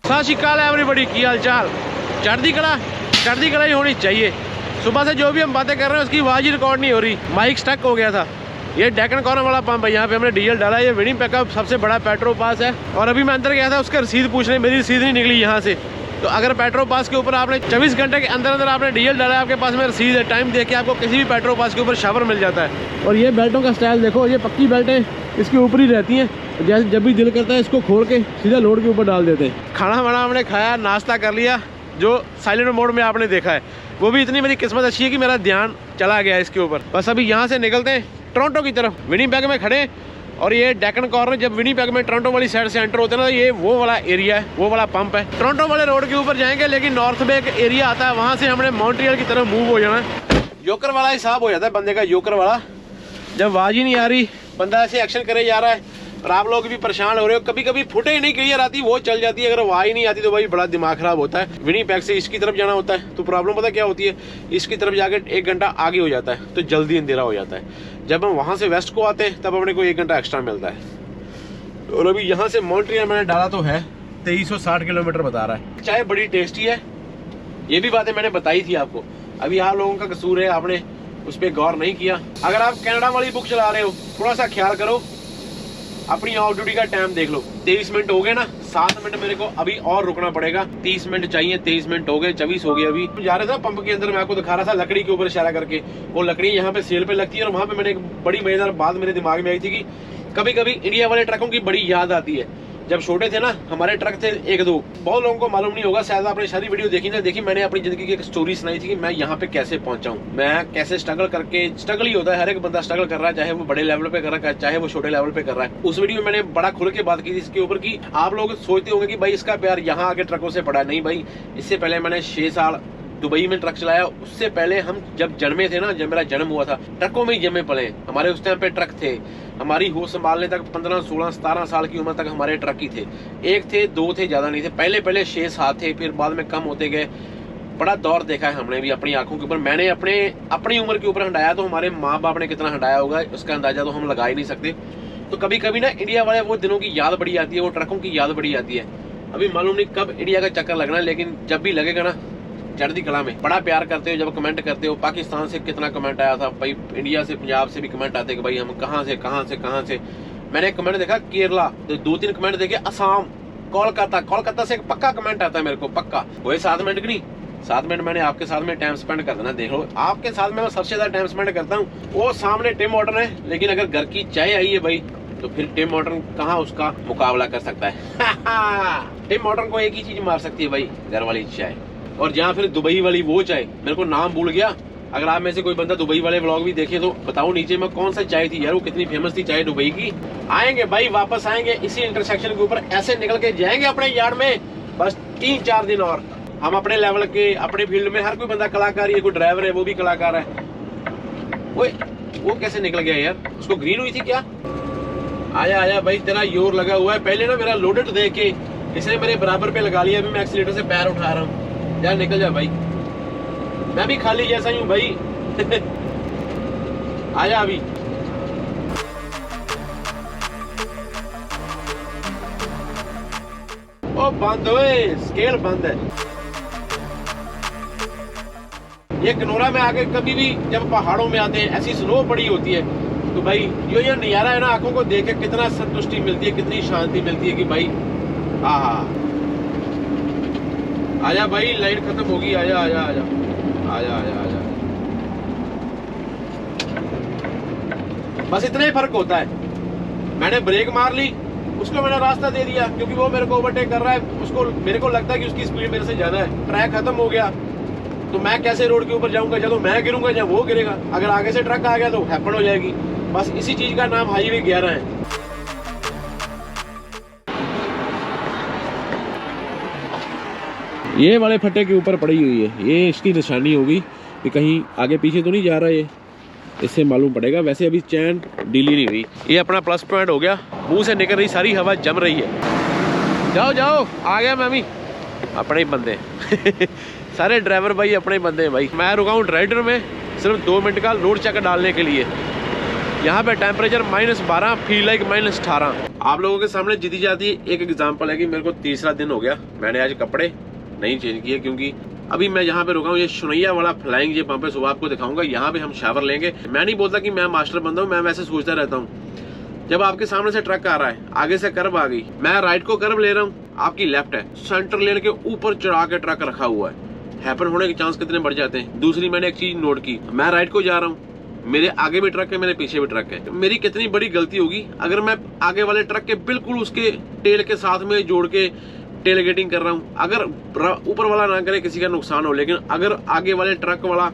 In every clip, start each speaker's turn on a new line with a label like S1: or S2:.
S1: सत श्री अकाल एवरीबॉडी, की हाल चाल? चढ़ती कला ही होनी चाहिए। सुबह से जो भी हम बातें कर रहे हैं उसकी आवाज़ ही रिकॉर्ड नहीं हो रही, माइक स्टक हो गया था। ये डेक्कन कॉर्नर वाला पंप है, यहाँ पे हमने डीजल डाला। ये विनिपेग का सबसे बड़ा पेट्रोल पास है। और अभी मैं अंदर गया था उसका रसीद पूछने, मेरी रसीद नहीं निकली यहाँ से। तो अगर पेट्रोल पास के ऊपर आपने 24 घंटे के अंदर अंदर आपने डीजल डाला है, आपके पास में रसीद है, टाइम देख के आपको किसी भी पेट्रोल पास के ऊपर शावर मिल जाता है। और ये बेल्टों का स्टाइल देखो, ये पक्की बेल्टें इसके ऊपर ही रहती हैं। जैसे जब भी दिल करता है इसको खोल के सीधा लोड के ऊपर डाल देते हैं। खाना वाना हमने खाया, नाश्ता कर लिया, जो साइलेंट मोड में आपने देखा है। वो भी इतनी मेरी किस्मत अच्छी है कि मेरा ध्यान चला गया इसके ऊपर। बस अभी यहाँ से निकलते हैं टोरंटो की तरफ। विनिपेग में खड़े और ये डेक्कन कॉर्नर, जब विनिपेग में टोरंटो वाली साइड से एंटर होते हैं ना, ये वो वाला एरिया है, वो वाला पंप है। टोरंटो वाले रोड के ऊपर जाएंगे, लेकिन नॉर्थ बे एक एरिया आता है, वहाँ से हमने मॉन्ट्रियल की तरफ मूव हो जाना है। योकर वाला हिसाब हो जाता है बंदे का, योकर वाला। जब आवाज़ ही नहीं आ रही, बंदा ऐसे एक्शन करे जा रहा है और आप लोग भी परेशान हो रहे हो। कभी कभी फुटे ही नहीं क्लियर आती, वो चल जाती है। अगर आवाज़ नहीं आती तो भाई बड़ा दिमाग खराब होता है। विनिपेग से इसकी तरफ जाना होता है तो प्रॉब्लम पता क्या होती है, इसकी तरफ जाके 1 घंटा आगे हो जाता है तो जल्दी अंधेरा हो जाता है। जब हम वहाँ से वेस्ट को आते हैं तब अपने को 1 घंटा एक्स्ट्रा मिलता है। और अभी यहाँ से मॉन्ट्रियल मैंने डाला तो है 2360 किलोमीटर बता रहा है। चाय बड़ी टेस्टी है, ये भी बातें मैंने बताई थी आपको। अभी आप लोगों का कसूर है, आपने उस पर गौर नहीं किया। अगर आप कनाडा वाली बुक चला रहे हो, थोड़ा सा ख्याल करो, अपनी ऑफ ड्यूटी का टाइम देख लो। 23 मिनट हो गए ना, 7 मिनट मेरे को अभी और रुकना पड़ेगा। 30 मिनट चाहिए, 23 मिनट हो गए, 24 हो गए। अभी जा रहे थे पंप के अंदर, मैं आपको दिखा रहा था लकड़ी के ऊपर इशारा करके। वो लकड़ी यहाँ पे सेल पे लगती है। और वहाँ पे मैंने एक बड़ी मजेदार बात मेरे दिमाग में आई थी कि कभी कभी इंडिया वाले ट्रकों की बड़ी याद आती है। जब छोटे थे ना, हमारे ट्रक थे 1-2, बहुत लोगों को मालूम नहीं होगा, शायद आपने सारी वीडियो देखी ना देखी। मैंने अपनी जिंदगी की एक स्टोरी सुनाई थी कि मैं यहाँ पे कैसे पहुंचा हूँ, मैं कैसे स्ट्रगल करके। स्ट्रगल ही होता है, हर एक बंदा स्ट्रगल कर रहा है, चाहे वो बड़े लेवल पे कर रहा है, चाहे वो छोटे लेवल पे कर रहा है। उस वीडियो में मैंने बड़ा खुल के बात की थी इसके ऊपर कि आप लोग सोचते होंगे कि भाई इसका प्यार यहाँ आके ट्रकों से पड़ा। नहीं भाई, इससे पहले मैंने 6 साल दुबई में ट्रक चलाया। उससे पहले हम जब जन्मे थे ना, जब मेरा जन्म हुआ था, ट्रकों में ही जन्मे पले। हमारे उस टाइम पे ट्रक थे, हमारी होश संभालने तक 15, 16, 17 साल की उम्र तक हमारे ट्रक ही थे। 1 थे, 2 थे, ज्यादा नहीं थे। पहले 6-7 थे, फिर बाद में कम होते गए। बड़ा दौर देखा है हमने भी अपनी आंखों के ऊपर। मैंने अपनी उम्र के ऊपर हंडाया, तो हमारे माँ बाप ने कितना हंडाया होगा उसका अंदाजा तो हम लगा ही नहीं सकते। तो कभी कभी ना इंडिया वाले वो दिनों की याद बड़ी आती है, वो ट्रकों की याद बड़ी आती है। अभी मालूम नहीं कब इंडिया का चक्कर लगना है, लेकिन जब भी लगेगा ना, चढ़ती कला में बड़ा प्यार करते हो, जब कमेंट करते हो। पाकिस्तान से कितना कमेंट आया था भाई, इंडिया से, पंजाब से भी कमेंट आते कि भाई हम कहाँ से। मैंने कमेंट देखा केरला, 2-3 कमेंट देखे असम, कोलकाता से एक पक्का कमेंट आता है मेरे को, पक्का। वही 7 मिनट की नहीं, 7 मिनट मैंने आपके साथ में टाइम स्पेंड कर देना। देख लो, आपके साथ में मैं सबसे ज्यादा टाइम स्पेंड करता हूँ। वो सामने टिम हॉर्टन है, लेकिन अगर घर की चाय आई है भाई, तो फिर टिम हॉर्टन कहाँ उसका मुकाबला कर सकता है। टिम हॉर्टन को एक ही चीज मार सकती है भाई, घर वाली चाय। और जहाँ फिर दुबई वाली वो चाय, मेरे को नाम भूल गया। अगर आप में से कोई बंदा दुबई वाले व्लॉग भी देखे तो बताओ नीचे में कौन सा चाय थी यार, वो कितनी फेमस थी चाय दुबई की। आएंगे भाई, वापस आएंगे इसी इंटरसेक्शन के ऊपर, ऐसे निकल के जाएंगे अपने यार्ड में। बस 3-4 दिन और हम अपने लेवल के, अपने फील्ड में हर कोई बंदा कलाकार ही है। कोई ड्राइवर है वो भी कलाकार है। वो कैसे निकल गया यार, उसको ग्रीन हुई थी क्या? आया भाई, तेरा योर लगा हुआ है। पहले ना मेरा लोडेड देख के इसने मेरे बराबर पे लगा लिया। अभी मैं एक्सीलेटर से पैर उठा रहा हूँ। यार निकल जा भाई, मैं भी खाली जैसा ही हूँ भाई। आजा अभी। ओ बंद होए, स्केल बंद है। ये कनोरा में आके कभी भी जब पहाड़ों में आते हैं, ऐसी स्नो पड़ी होती है, तो भाई ये नजारा है ना, आंखों को देख के कितना संतुष्टि मिलती है, कितनी शांति मिलती है कि भाई हाँ। आजा भाई, लाइट खत्म होगी। आजा। बस इतना ही फर्क होता है। मैंने ब्रेक मार ली, उसको मैंने रास्ता दे दिया, क्योंकि वो मेरे को ओवरटेक कर रहा है। उसको, मेरे को लगता है कि उसकी स्पीड मेरे से ज्यादा है। ट्रैक खत्म हो गया तो मैं कैसे रोड के ऊपर जाऊंगा? या तो मैं गिरूंगा या वो गिरेगा। अगर आगे से ट्रक आ गया तो हैपन हो जाएगी। बस इसी चीज का नाम हाईवे 11 है। ये वाले फट्टे के ऊपर पड़ी हुई है, ये इसकी निशानी होगी कि कहीं आगे पीछे तो नहीं जा रहा है, इससे मालूम पड़ेगा। वैसे अभी चैन ढीली नहीं हुई। ये अपना प्लस पॉइंट हो गया, मुंह से निकल रही सारी हवा जम रही है। जाओ, आ गया मैं भी, अपने ही बंदे। सारे ड्राइवर भाई अपने ही बंदे हैं भाई। मैं रुका हूँ ड्राइडर में सिर्फ 2 मिनट का लोड चेक डालने के लिए। यहाँ पे टेम्परेचर -12, फील लाइक -18। आप लोगों के सामने जीती जाती है एक एग्जांपल है कि मेरे को तीसरा दिन हो गया, मैंने आज कपड़े नहीं चेंज किए, क्योंकि अभी मैं यहाँ पे रुका हूँ, ये सुनैया वाला फ्लाइंग ये पंप है, सुबह आपको दिखाऊंगा। यहाँ पे हम शावर लेंगे। मैं नहीं बोलता कि मैं मास्टर बंदा हूँ, मैं वैसे सोचता रहता हूँ। जब आपके सामने से ट्रक आ रहा है, आगे से कर्व आ गई, मैं राइट को कर्व ले रहा हूँ, आपकी लेफ्ट है, सेंटर लेन के ऊपर चढ़ा के ट्रक रखा हुआ है, हैपन होने के चांस कितने बढ़ जाते हैं। दूसरी मैंने एक चीज नोट की, मैं राइट को जा रहा हूँ, मेरे आगे भी ट्रक है, मेरे पीछे भी ट्रक है। मेरी कितनी बड़ी गलती होगी अगर मैं आगे वाले ट्रक के बिल्कुल उसके टेल के साथ में जोड़ के टेल गेटिंग कर रहा हूँ। अगर ऊपर वाला ना करे किसी का नुकसान हो, लेकिन अगर आगे वाले ट्रक वाला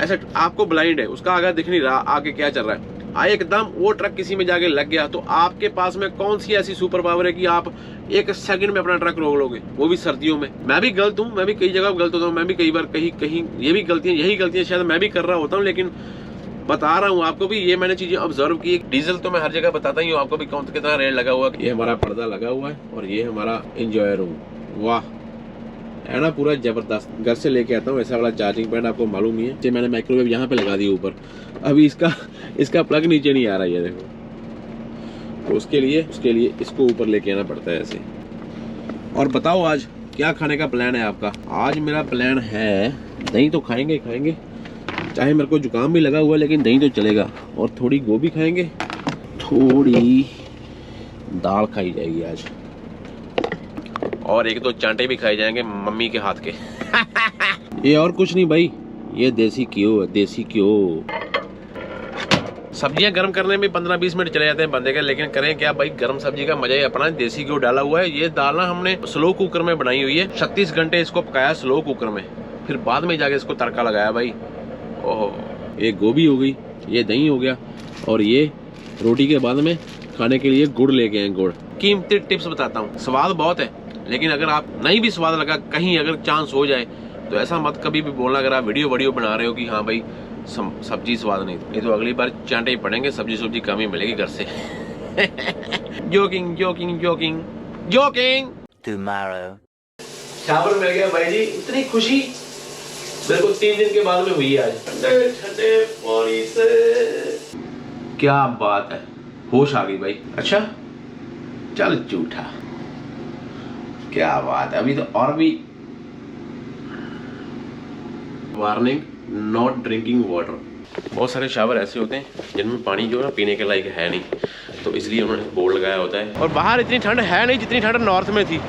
S1: ऐसे आपको ब्लाइंड है, उसका आगे दिख नहीं रहा आगे क्या चल रहा है, एकदम वो ट्रक किसी में जाके लग गया, तो आपके पास में कौन सी ऐसी सुपर पावर है कि आप एक सेकंड में अपना ट्रक रोक लोगे, वो भी सर्दियों में। मैं भी गलत हूँ, मैं भी कई जगह गलत होता हूँ, मैं भी कई बार कहीं ये भी गलतियां, यही गलतियां शायद मैं भी कर रहा होता हूँ, लेकिन बता रहा हूँ आपको भी, ये मैंने चीजें ऑब्जर्व की। डीजल तो मैं हर जगह बताता ही हूँ आपको भी कौन कितना रेट लगा हुआ है। ये हमारा पर्दा लगा हुआ है और ये हमारा एंजॉय रूम, वाह है ना, पूरा जबरदस्त। घर से लेके आता हूँ ऐसा वाला चार्जिंग पैड, आपको मालूम ही है। मैंने माइक्रोवेव यहाँ पे लगा दिया ऊपर, अभी इसका प्लग नीचे नहीं आ रहा है, देखो। तो उसके लिए इसको ऊपर लेके आना पड़ता है ऐसे। और बताओ आज क्या खाने का प्लान है आपका? आज मेरा प्लान है दही तो खाएंगे, चाहे मेरे को जुकाम भी लगा हुआ है, लेकिन दही तो चलेगा। और थोड़ी गोभी खाएंगे, थोड़ी दाल खाई जाएगी आज, और एक दो चांटे भी खाए जाएंगे मम्मी के हाथ के। ये और कुछ नहीं भाई, ये देसी घ्यो है, देसी घ्यो। सब्जियां गर्म करने में 15-20 मिनट चले जाते हैं बंदे के, लेकिन करें क्या भाई, गर्म सब्जी का मजा ही अपना। देसी घ्यो डाला हुआ है। ये दाल ना हमने स्लो कुकर में बनाई हुई है, 36 घंटे इसको पकाया स्लो कुकर में, फिर बाद में जाके इसको तड़का लगाया भाई। ओहो, ये गोभी हो गई, ये दही हो गया, और ये रोटी के बाद में खाने के लिए गुड़ लेके आए। गुड़ कीमती टिप्स बताता हूँ, स्वाद बहुत है, लेकिन अगर आप नहीं भी स्वाद लगा, कहीं अगर चांस हो जाए तो ऐसा मत कभी भी बोलना अगर आप वीडियो बना रहे हो कि हाँ भाई सब्जी स्वाद नहीं, ये तो अगली बार चांटे ही पड़ेंगे, सब्जी कम ही मिलेगी घर से। Joking joking joking joking.
S2: Tomorrow.
S1: Shower मिल गया भाई जी, इतनी खुशी मेरे को 3 दिन के बाद में हुई आज, ठंडे पानी से। क्या बात है, होश आ गई भाई। अच्छा चल झूठा, क्या बात है। अभी तो और भी वार्निंग, नॉट ड्रिंकिंग वाटर। बहुत सारे शावर ऐसे होते हैं जिनमें पानी जो है पीने के लायक है नहीं, तो इसलिए उन्होंने बोर्ड लगाया होता है। और बाहर इतनी ठंड है नहीं जितनी ठंड नॉर्थ में थी,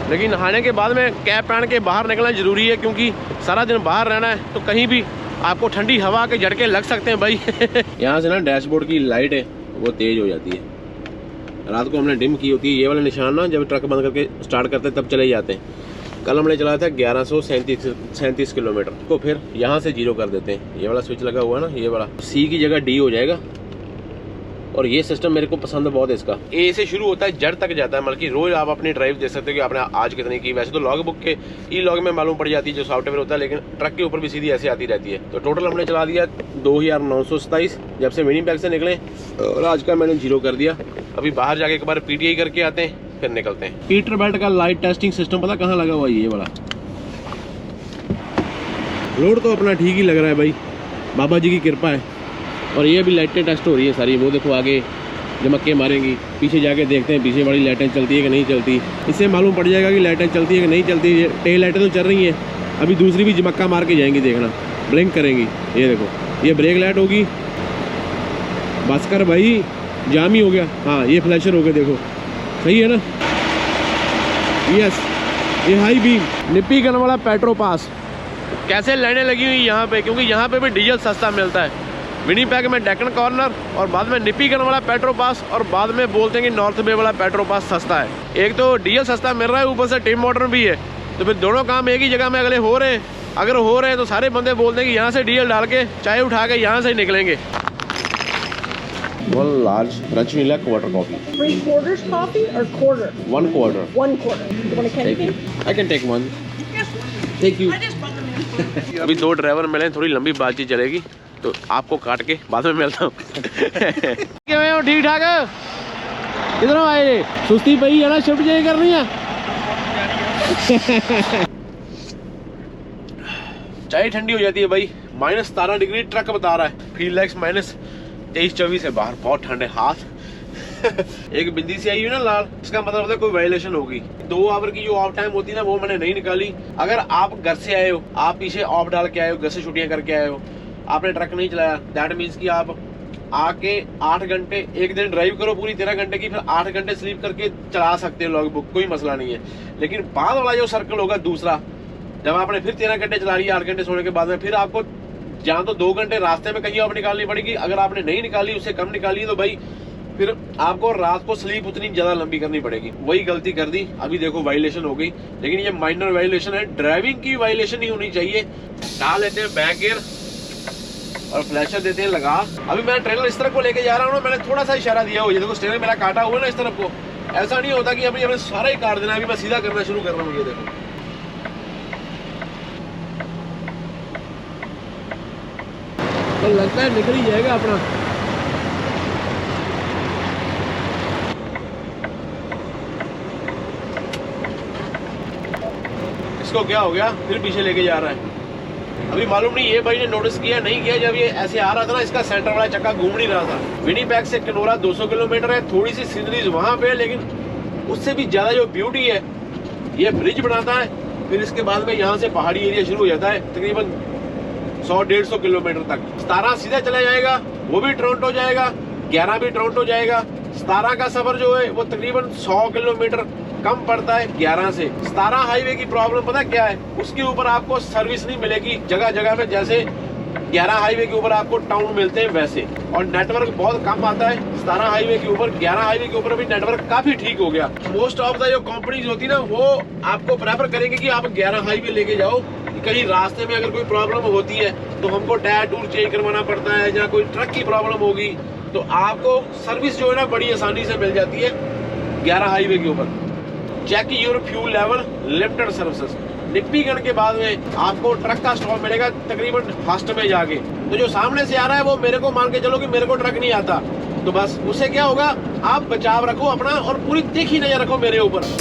S1: लेकिन नहाने के बाद में कैप पहन के बाहर निकलना जरूरी है, क्योंकि सारा दिन बाहर रहना है तो कहीं भी आपको ठंडी हवा के झटके लग सकते हैं भाई। यहाँ से ना डैशबोर्ड की लाइट है वो तेज हो जाती है, रात को हमने डिम की होती है। ये वाला निशान ना जब ट्रक बंद करके स्टार्ट करते हैं तब चले जाते हैं। कल हमने चलाया था 1137 किलोमीटर को, फिर यहाँ से 0 कर देते हैं। ये वाला स्विच लगा हुआ है ना, ये वाला C की जगह D हो जाएगा। और ये सिस्टम मेरे को पसंद बहुत है इसका। A से शुरू होता है, जेड तक जाता है, मतलब कि रोज आप अपनी ड्राइव देख सकते हो कि आपने आज कितनी की। वैसे तो लॉग बुक के ई-लॉग में मालूम पड़ जाती है जो सॉफ्टवेयर होता है, लेकिन ट्रक के ऊपर भी सीधी ऐसे आती रहती है। तो टोटल हमने चला दिया 2927 जब से विनिपेग से निकले, और आज का मैंने 0 कर दिया। अभी बाहर जाके एक बार PTI करके आते हैं, फिर निकलते हैं। पीटर बेल्ट का लाइट टेस्टिंग सिस्टम पता कहाँ लगा हुआ है? ये वाला रोड तो अपना ठीक ही लग रहा है भाई, बाबा जी की कृपा है। और ये भी लाइटें टेस्ट हो रही है सारी, वो देखो आगे जमक्के मारेंगी, पीछे जाके देखते हैं पीछे वाली लाइटें चलती है कि नहीं चलती। इससे मालूम पड़ जाएगा कि लाइटें चलती है कि नहीं चलती। टेल लाइटें तो चल रही हैं, अभी दूसरी भी जमक्का मार के जाएंगी, देखना ब्लिंक करेंगी। ये देखो, ये ब्रेक लाइट होगी, बस कर भाई, जाम ही हो गया। हाँ ये फ्लैशर हो गया, देखो सही है ना। यस, ये हाई बीम निप्पी गन वाला पेट्रो पास। कैसे लाइनें लगी हुई यहाँ पे, क्योंकि यहाँ पे भी डीजल सस्ता मिलता है। विनिपेग में डेक्कन कॉर्नर, और बाद में निप्पी गन वाला पेट्रो पास, और बाद में बोलते हैं कि नॉर्थ बे वाला पेट्रो पास सस्ता है। एक तो डीजल सस्ता मिल रहा है, ऊपर से टिम मॉडर्न भी है, तो फिर दोनों काम एक ही जगह में अगले हो रहे हैं। अगर हो रहे हैं तो सारे बंदे बोलते हैं कि यहाँ से डीजल डाल के चाय उठा के यहाँ से ही निकलेंगे। One large French vanilla quarter coffee.
S3: 3/4 coffee or quarter?
S1: 1 quarter.
S3: 1/4. You want a candy cane?
S1: I can take one. Thank you. अभी 2 ड्राइवर मिले, थोड़ी लंबी बातचीत चलेगी, तो आपको काट के बाद में मिलता हूँ। ठीक ठाक है, किधर आए? सुस्ती पई है ना, शिफ्ट चेंज करनी है। चाय ठंडी हो जाती है भाई, -17 डिग्री ट्रक बता रहा है, फील लाइक्स -23-24 है बाहर, बहुत ठंड है। हाथ एक बिंदी से आई हुई ना लाल, इसका मतलब होता है कोई वायलेशन होगी। 2 आवर की जो ऑफ टाइम होती है ना, वो मैंने नहीं निकाली। अगर आप घर से आए हो, आप पीछे ऑफ डाल के आए हो, घर से छुट्टियां करके आए हो, आपने ट्रक नहीं चलाया, दैट मीन्स कि आप आके 8 घंटे एक दिन ड्राइव करो पूरी 13 घंटे की, फिर 8 घंटे स्लीप करके चला सकते हो लॉग बुक, कोई मसला नहीं है। लेकिन बाद वाला जो सर्कल होगा दूसरा, जब आपने फिर 13 घंटे चला लिया 8 घंटे सोने के बाद में, फिर आपको जहाँ तो 2 घंटे रास्ते में कहीं और निकालनी पड़ेगी। अगर आपने नहीं निकाली, उससे कम निकाली, तो भाई फिर आपको रात को स्लीप उतनी ज्यादा लंबी करनी पड़ेगी। वही गलती कर दी, अभी देखो वायलेशन हो गई, लेकिन ये माइनर वायलेशन है, ड्राइविंग की वायलेशन ही होनी चाहिए। डाल लेते हैं बैक गियर और फ्लैशर देते हैं लगा। अभी मैं ट्रेलर इस तरफ को लेके जा रहा हूँ, मैंने थोड़ा सा इशारा दिया हो, ये देखो स्टीयरिंग मेरा काटा हुआ है ना इस तरफ को। ऐसा नहीं होता कि अभी हमें सारा ही काट देना, अभी मैं सीधा करना शुरू कर रहा हूँ। ये देखो तो लगता है निकल ही जाएगा अपना। इसको क्या हो गया, फिर पीछे लेके जा रहा है। अभी मालूम नहीं ये भाई ने नोटिस किया नहीं किया, जब ये ऐसे आ रहा था ना, इसका सेंटर वाला चक्का घूम नहीं रहा था। विनिपेग से किनोरा 200 किलोमीटर है, थोड़ी सी सीनरीज वहां पे है, लेकिन उससे भी ज्यादा जो ब्यूटी है, ये ब्रिज बनाता है, फिर इसके बाद में यहाँ से पहाड़ी एरिया शुरू हो जाता है, तकरीबन 100-150 किलोमीटर तक। 17 सीधा चला जाएगा, वो भी टोरंटो जाएगा, 11 भी टोरंटो जाएगा। 17 का सफर जो है वो तकरीबन 100 किलोमीटर कम पड़ता है 11 से। 17 हाईवे की प्रॉब्लम पता क्या है, उसके ऊपर आपको सर्विस नहीं मिलेगी जगह जगह में, जैसे 11 हाईवे के ऊपर आपको टाउन मिलते हैं वैसे, और नेटवर्क बहुत कम आता है 17 हाईवे के ऊपर। 11 हाईवे के ऊपर भी नेटवर्क काफी ठीक हो गया। मोस्ट ऑफ द जो कंपनीज होती ना, वो आपको प्रेफर करेंगे कि आप 11 हाईवे लेके जाओ। कहीं रास्ते में अगर कोई प्रॉब्लम होती है तो हमको टायर टूर चेंज करवाना पड़ता है, या कोई ट्रक की प्रॉब्लम होगी, तो आपको सर्विस जो है ना बड़ी आसानी से मिल जाती है 11 हाईवे के ऊपर। Check your fuel level, limited services. Nippigarh के बाद में आपको ट्रक का स्टॉप मिलेगा तकरीबन फर्स्ट में जाके। तो जो सामने से आ रहा है वो मेरे को मान के चलो कि मेरे को ट्रक नहीं आता, तो बस उससे क्या होगा, आप बचाव रखो अपना और पूरी तीखी नजर रखो मेरे ऊपर।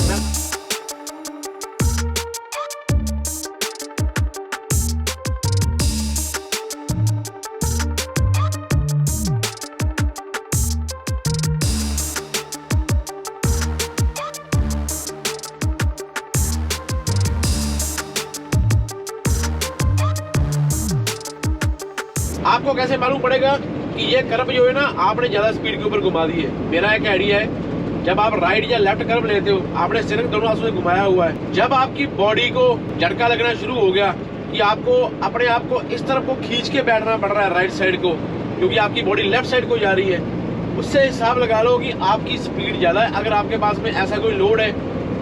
S1: आपको कैसे मालूम पड़ेगा कि ये कर्व जो है ना आपने ज्यादा स्पीड के ऊपर घुमा दी है? मेरा एक आइडिया है, जब आप राइट या लेफ्ट कर्व लेते हो, आपने स्टीयरिंग दोनों हाथों से घुमाया हुआ है, जब आपकी बॉडी को झटका लगना शुरू हो गया कि आपको अपने आप को इस तरफ को खींच के बैठना पड़ रहा है राइट साइड को, क्योंकि आपकी बॉडी लेफ्ट साइड को जा रही है, उससे हिसाब लगा लो कि आपकी स्पीड ज्यादा है। अगर आपके पास में ऐसा कोई लोड है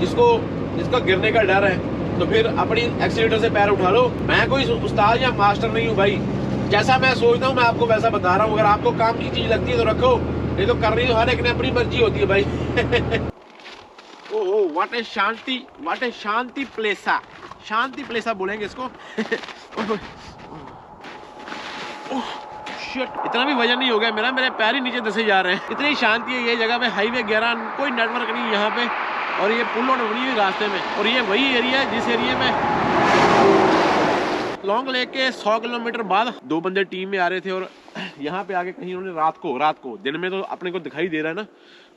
S1: जिसका गिरने का डर है, तो फिर अपनी एक्सीलेटर से पैर उठा लो। मैं कोई उस्ताद या मास्टर नहीं हूँ भाई, जैसा मैं सोचता हूँ मैं आपको वैसा बता रहा हूँ। अगर आपको काम की चीज लगती है तो रखो, नहीं तो करनी तो हर एक ने अपनी मर्जी होती है भाई। ओह व्हाट ए शांति प्लेसा, शांति प्लेसा बोलेंगे इसको। शिट, इतना भी वजन नहीं हो गया मेरा, मेरे पैर ही नीचे धसे जा रहे हैं। इतनी शांति है ये जगह पे, हाईवे 11, कोई नेटवर्क नहीं यहाँ पे, और ये पुल रोड बनी हुई रास्ते में, और ये वही एरिया है जिस एरिया में लॉन्ग लेक के 100 किलोमीटर बाद 2 बंदे टीम में आ रहे थे, और यहाँ पे आके कहीं उन्होंने रात को दिन में तो अपने को दिखाई दे रहा है ना,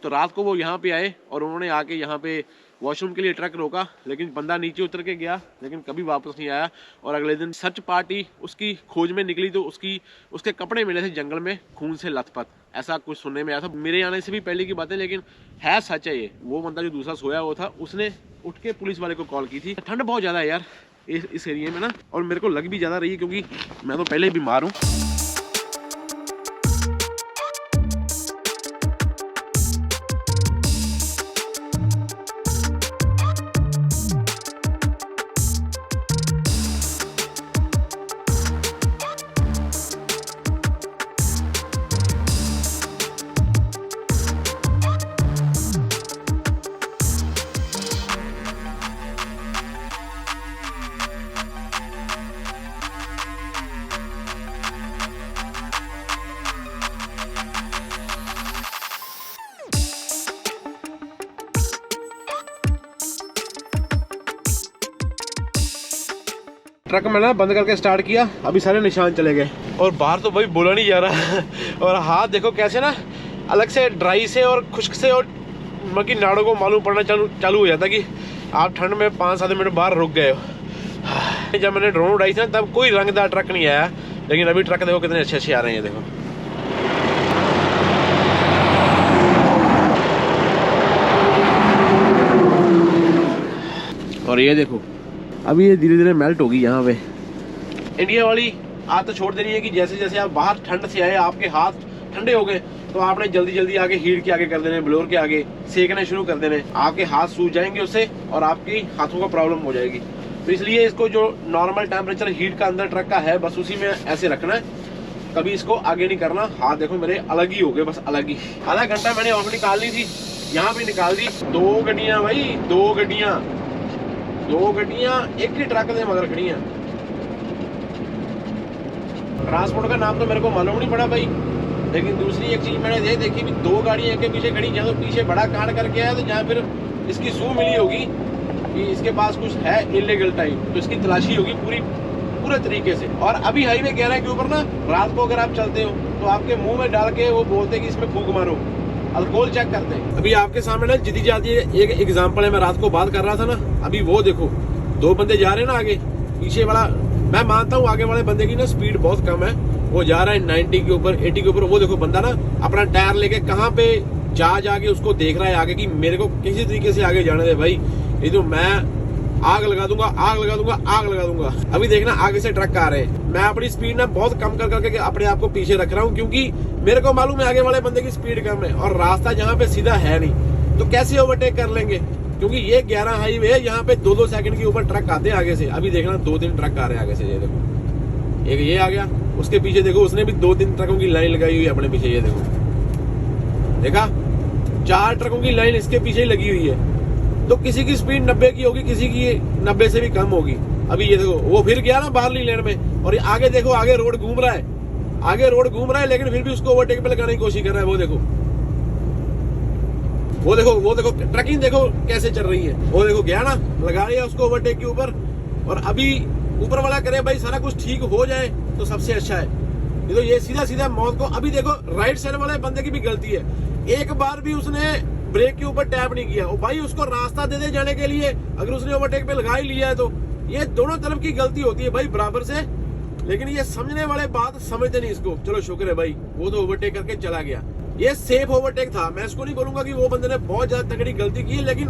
S1: तो रात को वो यहाँ पे आए और उन्होंने आके यहाँ पे वॉशरूम के लिए ट्रक रोका, लेकिन बंदा नीचे उतर के गया, लेकिन कभी वापस नहीं आया। और अगले दिन सर्च पार्टी उसकी खोज में निकली, तो उसके कपड़े मिले थे जंगल में खून से लथपथ, ऐसा कुछ सुनने में आया था। मेरे आने से भी पहले की बात है, लेकिन है सच है ये। वो बंदा जो दूसरा सोया हुआ था, उसने उठ के पुलिस वाले को कॉल की थी। ठंड बहुत ज़्यादा है यार इस एरिया में ना, और मेरे को लग भी ज़्यादा रही है क्योंकि मैं तो पहले ही बीमार हूँ। ट्रक में ना बंद करके स्टार्ट किया, अभी सारे निशान चले गए, और बाहर तो भाई बोला नहीं जा रहा। और हाथ देखो कैसे ना अलग से ड्राई से और खुश्क से और बाकी नाड़ों को मालूम पड़ना चालू हो जाता कि आप ठंड में 5-7 मिनट बाहर रुक गए हो। जब मैंने ड्रोन उड़ाई थी ना तब कोई रंगदार ट्रक नहीं आया, लेकिन अभी ट्रक देखो कितने अच्छे आ रहे हैं। देखो और ये देखो अभी ये धीरे धीरे मेल्ट होगी यहाँ पे। इंडिया वाली आदत छोड़ दे रही है कि जैसे जैसे आप बाहर ठंड से आए आपके हाथ ठंडे हो गए तो आपने जल्दी जल्दी आगे हीट के आगे कर देने, ब्लोर के आगे सेकने शुरू कर देने, आपके हाथ सूज जाएंगे उससे और आपकी हाथों का प्रॉब्लम हो जाएगी। तो इसलिए इसको जो नॉर्मल टेम्परेचर हीट का अंदर ट्रक का है बस उसी में ऐसे रखना है, कभी इसको आगे नहीं करना। हाथ देखो मेरे अलग ही हो गए, बस अलग ही। आधा घंटा मैंने ऑफ निकालनी थी, यहाँ पे निकाल दी। 2 गड्डियां भाई, 2 गड्डियां एक ही ट्रक में मगर खड़ी हैं। ट्रांसपोर्ट का नाम तो मेरे को मालूम नहीं पड़ा भाई, लेकिन दूसरी एक चीज मैंने ये देखी भी 2 गाड़ियां एक के पीछे खड़ी, या तो पीछे बड़ा कांड करके आया तो या फिर इसकी सू मिली होगी कि इसके पास कुछ है इलीगल टाइप, तो इसकी तलाशी होगी पूरे तरीके से। और अभी हाईवे 11 के ऊपर ना रात को अगर आप चलते हो तो आपके मुंह में डाल के वो बोलते हैं कि इसमें फूंक मारो, अल्कोहल चेक करते हैं। अभी आपके सामने ना जीती जाती है एक एग्जांपल है, मैं रात को बात कर रहा था ना, अभी वो देखो 2 बंदे जा रहे हैं ना आगे, पीछे वाला मैं मानता हूँ आगे वाले बंदे की ना स्पीड बहुत कम है, वो जा रहा है 90 के ऊपर 80 के ऊपर। वो देखो बंदा ना अपना टायर लेके कहाँ पे जाके उसको देख रहा है आगे कि मेरे को किसी तरीके से आगे जाने दे भाई, ये तो मैं आग लगा दूंगा। अभी देखना आगे से ट्रक आ रहे हैं, मैं अपनी स्पीड ना बहुत कम कर करके अपने आप को पीछे रख रहा हूँ, क्योंकि मेरे को मालूम है आगे वाले बंदे की स्पीड कम है और रास्ता यहाँ पे सीधा है नहीं, तो कैसे ओवरटेक कर लेंगे, क्योंकि ये 11 हाईवे है, यहाँ पे 2-2 सेकंड के ऊपर ट्रक आते हैं आगे से। अभी देखना 2-3 ट्रक आ रहे हैं आगे से, ये देखो एक ये आ गया, उसके पीछे देखो उसने भी 2-3 ट्रकों की लाइन लगाई हुई है अपने पीछे, ये देखो देखा 4 ट्रकों की लाइन इसके पीछे ही लगी हुई है। तो किसी की स्पीड 90 की होगी, किसी की 90 से भी कम होगी। अभी ये देखो वो फिर गया ना बाहरली लेन में, और आगे देखो आगे रोड घूम रहा है, लेकिन फिर भी उसको ओवरटेक पे लगाने की कोशिश कर रहा है। वो देखो ट्रकिंग देखो कैसे चल रही है। वो देखो गया ना, लगा लिया उसको ओवरटेक के ऊपर, और अभी ऊपर वाला करे भाई सारा कुछ ठीक हो जाए तो सबसे अच्छा है, ये तो ये सीधा मौत को। अभी देखो राइट साइड वाले बंदे की भी गलती है, एक बार भी उसने ब्रेक के ऊपर टैप नहीं किया। और भाई उसको रास्ता दे जाने के लिए, अगर उसने ओवरटेक पे लगा ही लिया है तो ये दोनों तरफ की गलती होती है भाई बराबर से, लेकिन ये समझने वाले बात समझते नहीं इसको। चलो शुक्र है भाई वो तो ओवरटेक करके चला गया, ये सेफ ओवरटेक था। मैं इसको नहीं बोलूंगा कि वो बंदे ने बहुत ज्यादा तगड़ी गलती की है, लेकिन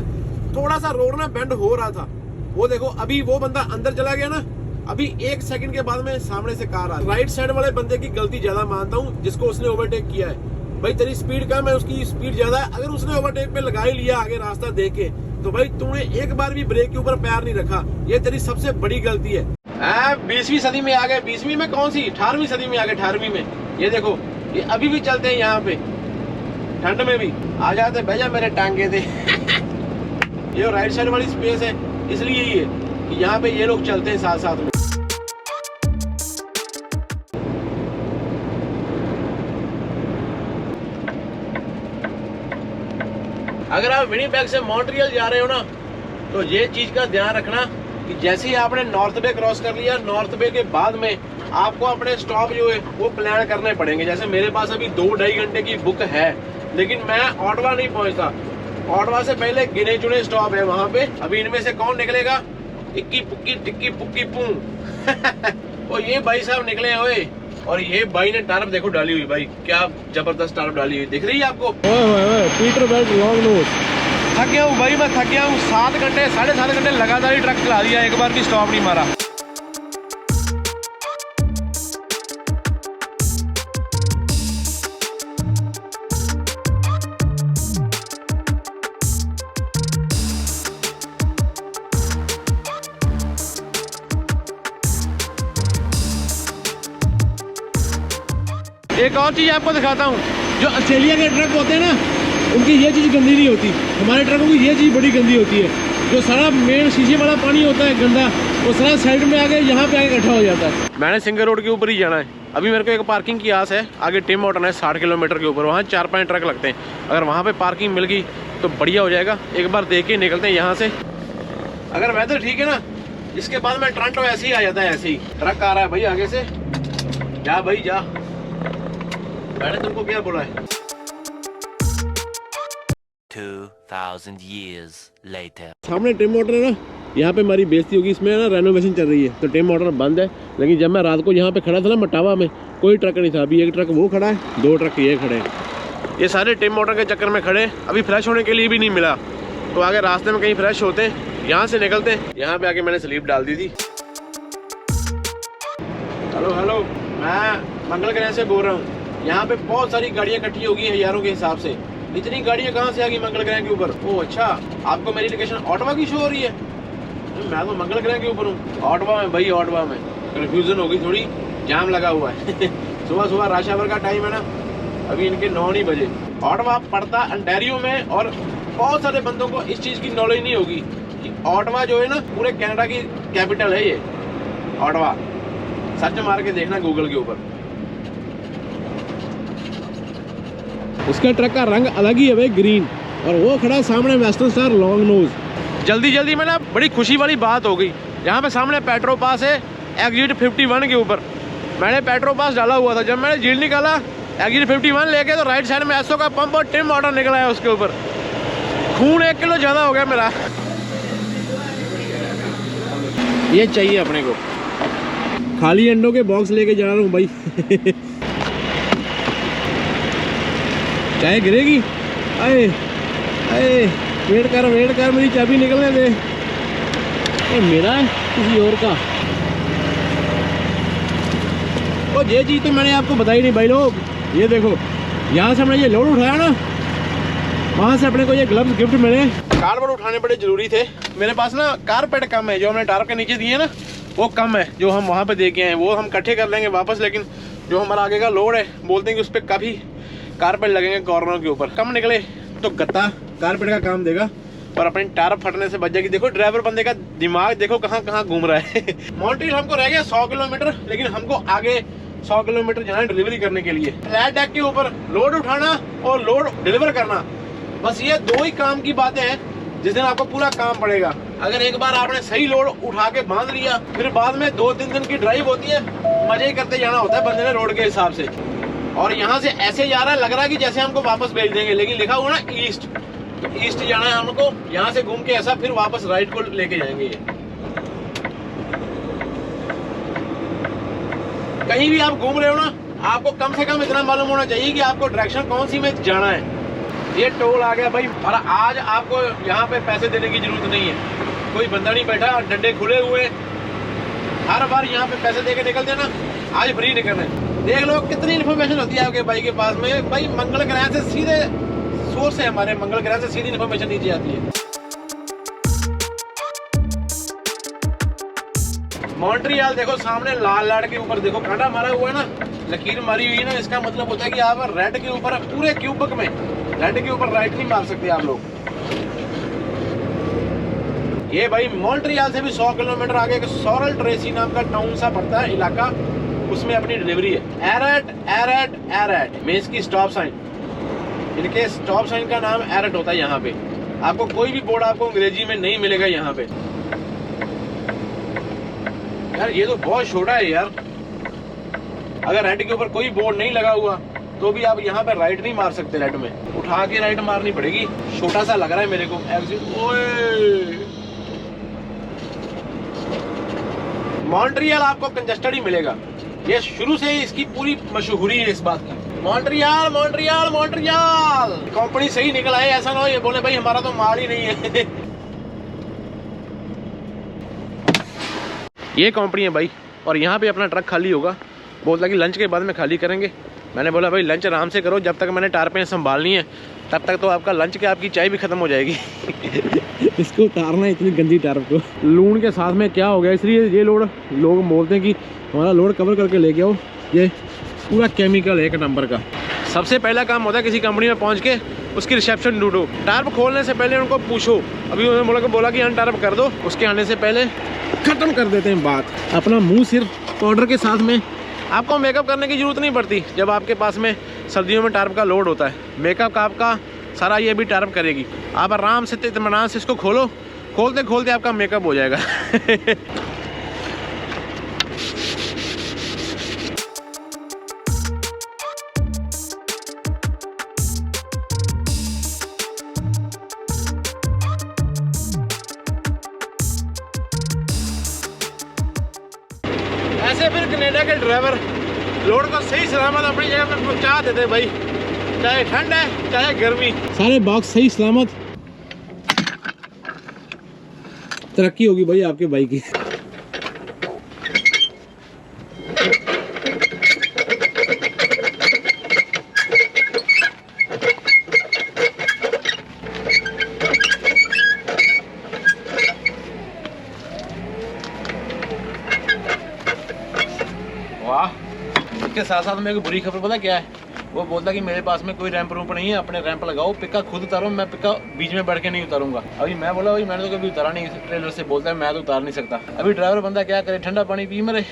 S1: थोड़ा सा रोड ना बेंड हो रहा था। वो देखो अभी वो बंदा अंदर चला गया ना, अभी 1 सेकंड के बाद में सामने से कार आ, राइट साइड वाले बंदे की गलती ज्यादा मानता हूँ जिसको उसने ओवरटेक किया है। भाई तेरी स्पीड कम है, उसकी स्पीड ज्यादा है, अगर उसने ओवरटेक पे लगा ही लिया आगे रास्ता देख के, तो भाई तूने एक बार भी ब्रेक के ऊपर पैर नहीं रखा, ये तेरी सबसे बड़ी गलती है। 20वीं सदी में आ गए, 20वीं में कौन सी 18वीं सदी में आ गए, 18वीं में। ये देखो ये अभी भी चलते हैं यहाँ पे, ठंड में भी आ जाते, भैया मेरे टांगे थे। ये राइट साइड वाली स्पेस है, इसलिए ही है कि यहाँ पे ये लोग चलते हैं साथ साथ में। अगर आप विनिपेग से मॉन्ट्रियल जा रहे हो ना, तो ये चीज का ध्यान रखना कि जैसे ही आपने नॉर्थ बे क्रॉस कर लिया, नॉर्थ बे के बाद में आपको अपने स्टॉप जो है वो प्लान करने पड़ेंगे। जैसे मेरे पास अभी 2-2.5 घंटे की बुक है, लेकिन मैं ऑटवा नहीं पहुंचता, ऑटवा से पहले गिने चुने स्टॉप है वहां पे। अभी इनमें से कौन निकलेगा, इक्की पुक्की टिक्की पुक्की पू। और ये भाई साहब निकले हुए, और ये भाई ने टार्प देखो डाली हुई, भाई क्या जबरदस्त टार्प डाली हुई, दिख रही है आपको।
S3: Peter belt long nose.
S1: थक गया हूँ भाई, मैं थक गया हूँ। 7 घंटे 7.5 घंटे लगातार ही ट्रक चला दिया, एक बार भी स्टॉप नहीं मारा। एक और चीज आपको दिखाता हूँ, जो ऑस्ट्रेलिया के ट्रक होते हैं ना, उनकी ये चीज गंदी नहीं होती, हमारे ट्रकों की ये चीज बड़ी गंदी होती है। जो सारा मेन शीशे वाला पानी होता है गंदा, वो सारा साइड में आके यहाँ पे आके इकट्ठा हो जाता है। मैंने सिंगल रोड के ऊपर ही जाना है। अभी मेरे को एक पार्किंग की आस है, आगे टिम हॉर्टन है 60 किलोमीटर के ऊपर, वहाँ 4-5 ट्रक लगते हैं। अगर वहाँ पे पार्किंग मिल गई तो बढ़िया हो जाएगा, एक बार देख के निकलते हैं यहाँ से। अगर वेदर ठीक है ना, इसके बाद में टोरंटो ऐसे ही आ जाता है, ऐसे ही। ट्रक आ रहा है भाई आगे से, जा भाई जा, मैंने तुमको क्या बोला है।
S2: 2,000 years later.
S1: सामने टिम मोटर है ना, यहाँ पे हमारी बेइज्जती होगी, इसमें ना रेनोवेशन चल रही है तो टिम मोटर बंद है। लेकिन जब मैं रात को यहाँ पे खड़ा था ना मटावा में, कोई ट्रक नहीं था। अभी एक ट्रक वो खड़ा है, 2 ट्रक ये खड़े हैं। ये सारे टिम मोटर के चक्कर में खड़े, अभी फ्रेश होने के लिए भी नहीं मिला। तो आगे रास्ते में कहीं फ्रेश होते हैं, यहाँ से निकलते हैं। यहाँ पे आके मैंने स्लीप डाल दी थी। हेलो हेलो, मैं मंगल ग्रह से बोल रहा हूँ। यहाँ पे बहुत सारी गाड़ियाँ इकट्ठी होगी हजारों के हिसाब से। इतनी गाड़ियाँ कहाँ से आ गई मंगल ग्रह के ऊपर? ओह अच्छा, आपको मेरी लोकेशन ऑटवा की शो हो रही है? मैं तो मंगल ग्रह के ऊपर हूँ। ऑटवा में भाई, ऑटवा में कन्फ्यूजन हो गई थोड़ी, जाम लगा हुआ है। सुबह सुबह रश आवर का टाइम है ना, अभी इनके 9 नहीं बजे। ऑटवा पड़ता अंटारियो में, और बहुत सारे बंदों को इस चीज़ की नॉलेज नहीं होगी कि ऑटवा जो है ना पूरे कनाडा की कैपिटल है। ये ऑटवा सर्च मार के देखना गूगल के ऊपर। उसका ट्रक का रंग अलग ही है भाई, ग्रीन, और वो खड़ा सामने वेस्टर्न स्टार लॉन्ग नोज। जल्दी जल्दी में ना बड़ी खुशी वाली बात हो गई। यहाँ पे सामने पेट्रोल पास है, एग्जिट 51 के ऊपर। मैंने पेट्रोल पास डाला हुआ था, जब मैंने जील निकाला एग्जिट 51 लेके, तो राइट साइड में एसओ का पंप और टिम वाटर निकला है उसके ऊपर। खून 1 किलो ज़्यादा हो गया मेरा। ये चाहिए अपने को। खाली अंडों के बॉक्स लेके जा रहा हूँ भाई। चाय गिरेगी। अरे अरे वेट कर, मेरी चाबी निकलने दे। ये मेरा है किसी और का? ओ ये चीज़ तो मैंने आपको बताई नहीं भाई लोग। ये देखो, यहाँ से हमने ये लोड उठाया ना, वहाँ से अपने को ये ग्लव्स गिफ्ट मिले। कार्डबोर्ड उठाने बड़े जरूरी थे। मेरे पास ना कारपेट कम है, जो हमने टारप के नीचे दिए ना वो कम है, जो हम वहाँ पे दे के आए वो हम इकट्ठे कर लेंगे वापस। लेकिन जो हमारा आगे का लोड है, बोलते हैं कि उस पर काफ़ी कारपेट लगेंगे कॉर्नर के ऊपर। कम निकले तो गत्ता कारपेट का काम देगा और अपनी टारप फटने से बच जाएगी। देखो ड्राइवर बंदे का दिमाग देखो कहाँ कहाँ घूम रहा है। मॉन्ट्रियल हमको रह गया 100 किलोमीटर, लेकिन हमको आगे 100 किलोमीटर जाना है डिलीवरी करने के लिए। फ्लैट डेक के ऊपर लोड उठाना और लोड डिलीवर करना, बस ये 2 ही काम की बातें हैं जिस दिन आपको पूरा काम पड़ेगा। अगर एक बार आपने सही लोड उठा के बांध लिया, फिर बाद में 2-3 दिन की ड्राइव होती है, मजे ही करते जाना होता है बंदे ने रोड के हिसाब से। और यहाँ से ऐसे जा रहा है, लग रहा है कि जैसे हमको वापस भेज देंगे, लेकिन लिखा हुआ ना ईस्ट, तो ईस्ट जाना है हमको। यहाँ से घूम के ऐसा फिर वापस राइट को लेके जाएंगे। ये कहीं भी आप घूम रहे हो ना, आपको कम से कम इतना मालूम होना चाहिए कि आपको डायरेक्शन कौन सी में जाना है। ये टोल आ गया भाई, और आज आपको यहाँ पे पैसे देने की जरूरत नहीं है। कोई बंदा नहीं बैठा, डंडे खुले हुए, हर बार यहाँ पे पैसे दे के निकलते ना, आज फ्री निकल रहे। देख लो कितनी इन्फॉर्मेशन होती है आपके भाई के पास में। भाई मंगल ग्रह से सीधे सोर्स है, हमारे मंगल ग्रह से सीधी इन्फॉर्मेशन नीचे आती है। मॉन्ट्रियल देखो सामने लाल लाड के ऊपर देखो कांटा मारा हुआ है ना, लकीर मारी हुई है ना, इसका मतलब होता है कि आप रेड के ऊपर, पूरे क्यूबिक में रेड के ऊपर राइट नहीं मार सकते आप लोग। ये भाई मॉन्ट्रियल से भी 100 किलोमीटर आगे सॉरल ट्रेसी नाम का टाउन सा पड़ता है इलाका, उसमें अपनी डिलीवरी है। एरेट में इसकी स्टॉप साइन, इनके स्टॉप साइन का नाम एरेट होता है। यहाँ पे आपको कोई भी बोर्ड आपको अंग्रेजी में नहीं मिलेगा यहाँ पे। यार ये तो बहुत छोटा है यार, अगर रेड के ऊपर कोई बोर्ड नहीं लगा हुआ तो भी आप यहाँ पे राइट नहीं मार सकते। रेड में उठा के राइट मारनी पड़ेगी। छोटा सा लग रहा है मेरे को एग्जिट। ओए मॉन्ट्रियल आपको कंजस्टेड ही मिलेगा, ये शुरू से ही इसकी पूरी मशहूरी है इस बात की। मॉन्ट्रियल मॉन्ट्रियल मॉन्ट्रियल कंपनी सही निकल आए, ऐसा ना हो ये बोले भाई हमारा तो माल ही नहीं है। ये कंपनी है भाई, और यहाँ पे अपना ट्रक खाली होगा। बोलता कि लंच के बाद में खाली करेंगे। मैंने बोला भाई लंच आराम से करो, जब तक मैंने टारपें संभालनी है तब तक तो आपका लंच के आपकी चाय भी खत्म हो जाएगी। इसको उतारना है इतनी गंदी टारप को। लून के साथ में क्या हो गया, इसलिए ये लोड लोग बोलते हैं कि हमारा लोड कवर करके लेके आओ। ये पूरा केमिकल है 1 नंबर का। सबसे पहला काम होता है किसी कंपनी में पहुँच के उसकी रिसेप्शन ढूंढो। टारप खोलने से पहले उनको पूछो, अभी उन्होंने बोला कि अनटारप कर दो, उसके आने से पहले खत्म कर देते हैं बात। अपना मुंह सिर्फ पाउडर के साथ में, आपको मेकअप करने की जरूरत नहीं पड़ती जब आपके पास में सर्दियों में टारप का लोड होता है। मेकअप का आपका सारा ये भी टारप करेगी। आप आराम से इत्मीनान से इसको खोलो, खोलते खोलते आपका मेकअप हो जाएगा। ऐसे फिर कनाडा के ड्राइवर लोड को सही सलामत अपनी जगह पर पहुंचा देते भाई, चाहे ठंड है चाहे गर्मी, सारे बॉक्स सही सलामत। तरक्की होगी भाई आपके बाइक की। वाह, इसके साथ साथ मेरे को बुरी खबर पता क्या है, वो बोलता कि मेरे पास में कोई रैंप रूप नहीं है, अपने रैंप लगाओ, पिक्का खुद उतारो, मैं पिक्का बीच में बैठ के नहीं उतारूंगा। अभी मैं बोला भाई मैंने तो कभी उतारा नहीं ट्रेलर से, बोलता है मैं तो उतार नहीं सकता। अभी ड्राइवर बंदा क्या करे, ठंडा पानी पी मरे।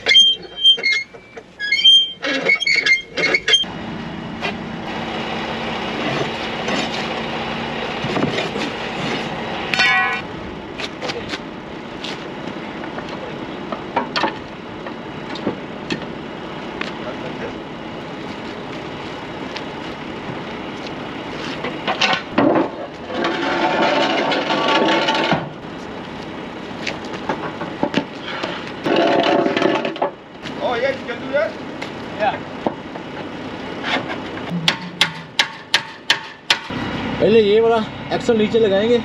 S1: पहले ये वाला एक्सल नीचे लगाएंगे,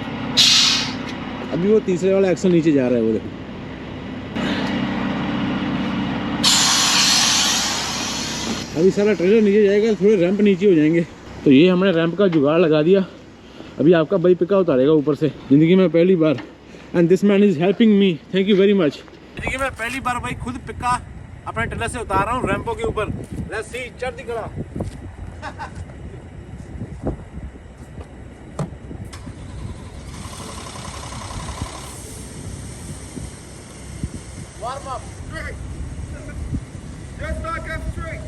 S1: अभी वो तीसरे वाला एक्सल नीचे जा रहा है वो देखो। अभी सारा ट्रेलर नीचे जाएगा, थोड़े रैंप नीचे हो जाएंगे। तो ये हमने रैंप का जुगाड़ लगा दिया। अभी आपका भाई पिक्का उतारेगा ऊपर से, जिंदगी में पहली बार। And this man is helping me, thank you very much. जिंदगी में पहली बार भाई खुद पिक्का अपने ट्रेलर से उतार रहा हूँ रैंपों के ऊपर। लेट्स सी, चढ़ती कड़ा। Warm up. Straight. Just back up straight.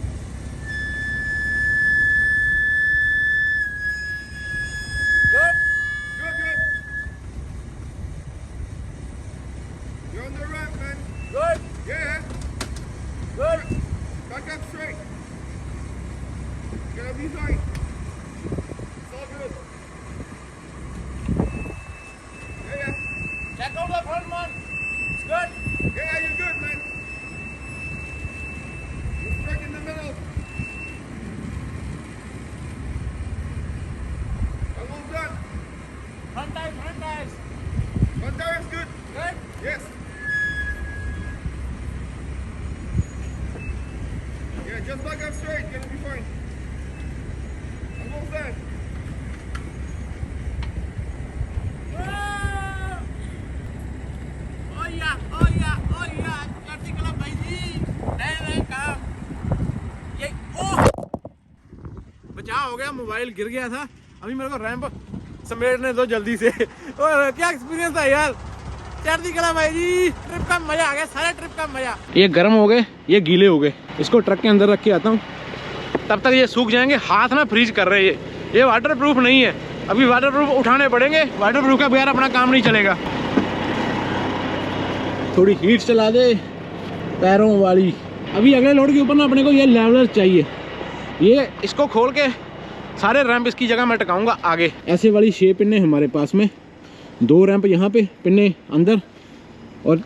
S1: Good. Good. You're on the ramp, man. Good. Yeah. Good. Back up straight. Gonna be fine. It's all good. Yeah. Check out the front, man. It's good. Yeah, you're good, man. You're stuck in the middle. Almost done. Front tires. Front tires good. Good? Yes. Yeah, just back up straight. Gonna be fine. Almost done. बचाव हो गया, mobile गिर गया था। अभी मेरे को ramp समेटने दो जल्दी से। और क्या एक्सपीरियंस था यार, चढ़ती कला भाई जी, ट्रिप का मजा आ गया, सारे ट्रिप का मजा। ये गर्म हो गए, ये गीले हो गए, इसको ट्रक के अंदर रख के आता हूँ, तब तक ये सूख जाएंगे। हाथ ना फ्रीज कर रहे हैं, ये वाटर प्रूफ नहीं है, अभी वाटर प्रूफ उठाने पड़ेंगे। वाटर प्रूफ के बगैर अपना काम नहीं चलेगा। थोड़ी हीट चला दे पैरों वाली। अभी अगले लोड के ऊपर ना अपने को ये लेवलर चाहिए, ये इसको खोल के सारे रैंप इसकी जगह मैं टकाऊंगा आगे। ऐसे वाली 6 पिन्ने हमारे पास में, 2 रैंप यहाँ पे, पिन्ने अंदर, और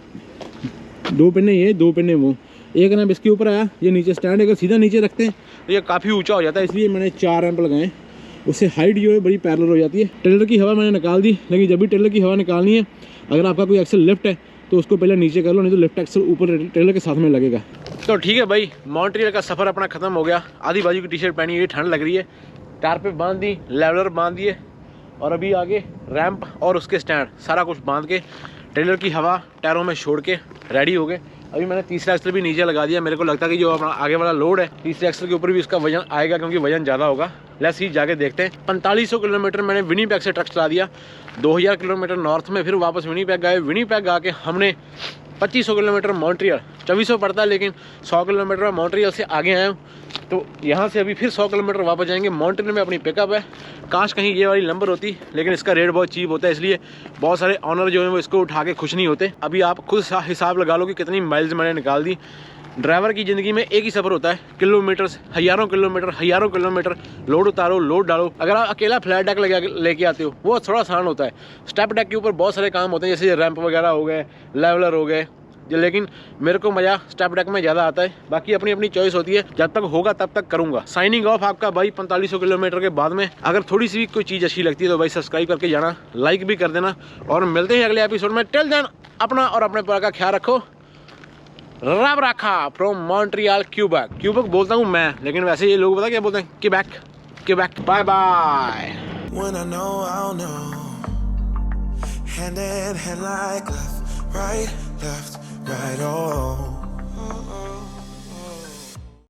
S1: 2 पिन्ने ये, 2 पिन्ने वो। एक रैंप इसके ऊपर आया, ये नीचे स्टैंड, अगर सीधा नीचे रखते हैं तो ये काफ़ी ऊंचा हो जाता है, इसलिए मैंने 4 रैंप लगाए। उससे हाइट जो है बड़ी पैरेलल हो जाती है। ट्रेलर की हवा मैंने निकाल दी, लेकिन जब भी ट्रेलर की हवा निकालनी है, अगर आपका कोई एक्सल लिफ्ट है तो उसको पहले नीचे कर लो, नहीं तो लिफ्ट एक्सल ऊपर ट्रेलर के साथ में लगेगा। तो ठीक है भाई, मॉन्ट्रियल का सफ़र अपना ख़त्म हो गया। आधी बाजू की टी शर्ट पहनी हुई, ठंड लग रही है, टायर पे बांध दी, लेवलर बांध दिए, और अभी आगे रैंप और उसके स्टैंड सारा कुछ बांध के ट्रेलर की हवा टायरों में छोड़ के रेडी हो गए। अभी मैंने तीसरा एक्सल भी नीचे लगा दिया। मेरे को लगता है कि जो अपना आगे वाला लोड है, तीसरे एक्सल के ऊपर भी इसका वजन आएगा, क्योंकि वजन ज़्यादा होगा। लेट्स सी, जाके देखते हैं। 4500 किलोमीटर मैंने विनीपेग से ट्रक चला दिया, 2000 किलोमीटर नॉर्थ में, फिर वापस विनीपेग गए। विनीपेग आके हमने 2500 किलोमीटर मॉन्ट्रियल, 2400 पड़ता है, लेकिन 100 किलोमीटर मॉन्ट्रियल से आगे आया हूँ। तो यहाँ से अभी फिर 100 किलोमीटर वापस जाएंगे। मॉन्ट्रियल में अपनी पिकअप है, काश कहीं ये वाली नंबर होती, लेकिन इसका रेट बहुत चीप होता है, इसलिए बहुत सारे ऑनर जो है वो इसको उठा के खुश नहीं होते। अभी आप खुद हिसाब लगा लो कि कितनी माइल्स मैंने निकाल दी। ड्राइवर की ज़िंदगी में एक ही सफ़र होता है, किलोमीटर, हज़ारों किलोमीटर लोड उतारो, लोड डालो। अगर आप अकेला फ्लैट डेक लेके आते हो, वो थोड़ा आसान होता है। स्टेप डेक के ऊपर बहुत सारे काम होते हैं, जैसे रैंप वगैरह हो गए, लेवलर हो गए, लेकिन मेरे को मज़ा स्टेप डेक में ज़्यादा आता है। बाकी अपनी अपनी चॉइस होती है, जब तक होगा तब तक करूँगा। साइनिंग ऑफ आपका भाई 4500 किलोमीटर के बाद में। अगर थोड़ी सी भी कोई चीज़ अच्छी लगती है तो भाई सब्सक्राइब करके जाना, लाइक भी कर देना, और मिलते हैं अगले एपिसोड में। टिल देन अपना और अपने पूरा का ख्याल रखो। रब रखा फ्रॉम मॉन्ट्रियल क्यूबेक। क्यूबेक बोलता हूँ मैं, लेकिन वैसे ये लोग पता क्या बोलते हैं, Quebec Quebec. Bye bye.
S2: When I know, I'll know. Hand in hand like left, right, oh.